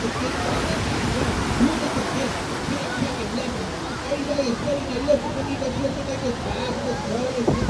AJ is getting a look, and he can look at this pass.